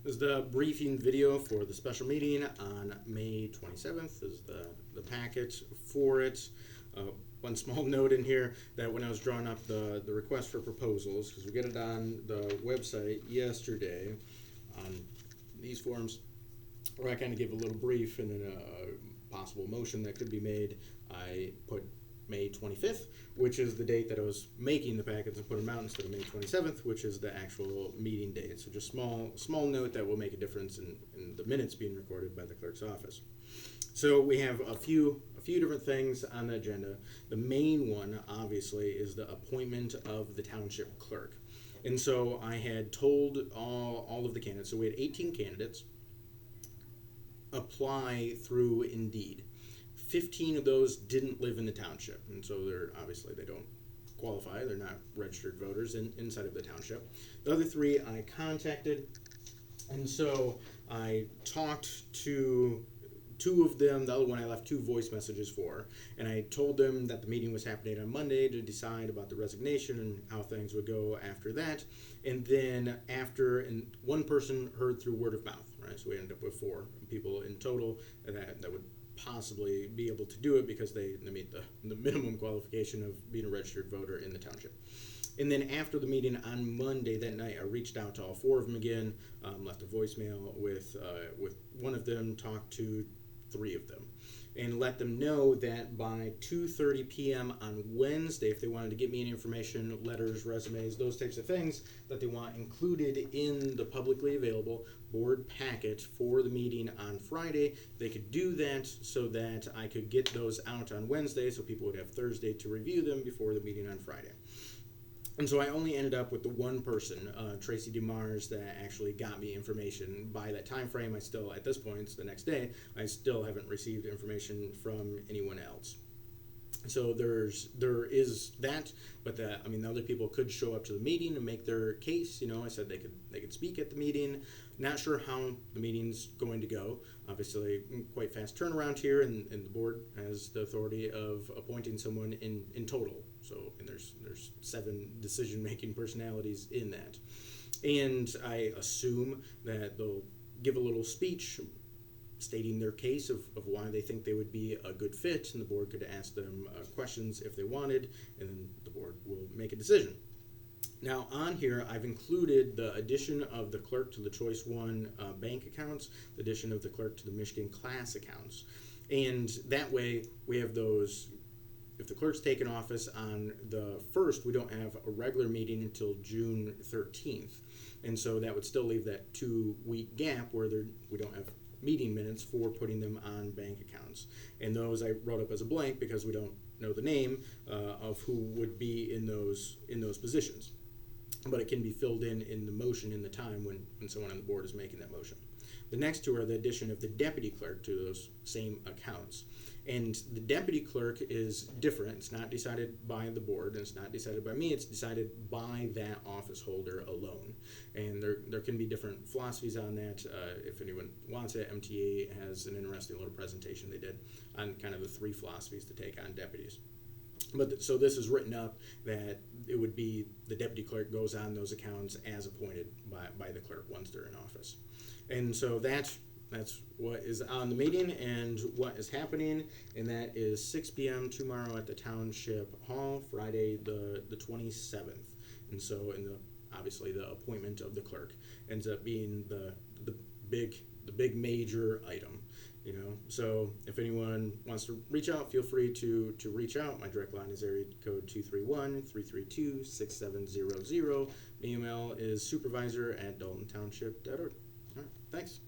is the briefing video for the special meeting on May 27th. Is the packet for it. One small note in here that when I was drawing up the request for proposals, because we get it on the website yesterday on these forms, where I kind of give a little brief and then a possible motion that could be made, I put May 25th, which is the date that I was making the packets, and put them out instead of May 27th, which is the actual meeting date. So just small note that will make a difference in the minutes being recorded by the clerk's office. So we have a few different things on the agenda. The main one, obviously, is the appointment of the township clerk. And so I had told all of the candidates, so we had 18 candidates apply through Indeed. 15 of those didn't live in the township, and so they don't qualify. They're not registered voters inside of the township. The other 3 I contacted, and so I talked to 2 of them. The other one I left 2 voice messages for, and I told them that the meeting was happening on Monday to decide about the resignation and how things would go after that. And then and one person heard through word of mouth, right? So we ended up with 4 people in total that would possibly be able to do it because they meet the minimum qualification of being a registered voter in the township. And then after the meeting on Monday that night, I reached out to all 4 of them again, left a voicemail with one of them, talked to 3 of them, and let them know that by 2:30 p.m. on Wednesday, if they wanted to get me any information, letters, resumes, those types of things that they want included in the publicly available board packet for the meeting on Friday, they could do that so that I could get those out on Wednesday so people would have Thursday to review them before the meeting on Friday. And so I only ended up with the one person, Tracy DeMars, that actually got me information by that time frame. I still, at this point, it's the next day, I still haven't received information from anyone else. So there is that, but the other people could show up to the meeting and make their case. I said they could speak at the meeting. Not sure how the meeting's going to go. Obviously, quite fast turnaround here, and the board has the authority of appointing someone in total. So, and there's 7 decision-making personalities in that. And I assume that they'll give a little speech stating their case of why they think they would be a good fit, and the board could ask them questions if they wanted, and then the board will make a decision. Now on here, I've included the addition of the clerk to the Choice 1 bank accounts, the addition of the clerk to the Michigan class accounts. And that way, we have those. If the clerk's taken office on the 1st, we don't have a regular meeting until June 13th. And so that would still leave that 2-week gap where we don't have meeting minutes for putting them on bank accounts. And those I wrote up as a blank because we don't know the name of who would be in those positions. But it can be filled in the motion in the time when someone on the board is making that motion. The next 2 are the addition of the deputy clerk to those same accounts. And the deputy clerk is different. It's not decided by the board, and it's not decided by me. It's decided by that office holder alone. And there can be different philosophies on that. If anyone wants it, MTA has an interesting little presentation they did on kind of the 3 philosophies to take on deputies. So this is written up that it would be the deputy clerk goes on those accounts as appointed by the clerk once they're in office. And so that's what is on the meeting and what is happening, and that is 6 p.m. tomorrow at the Township Hall, Friday the 27th. And so, obviously the appointment of the clerk ends up being the big major item. So if anyone wants to reach out, feel free to reach out. My direct line is area code 231-332-6700. My email is supervisor@daltontownship.org. All right, thanks.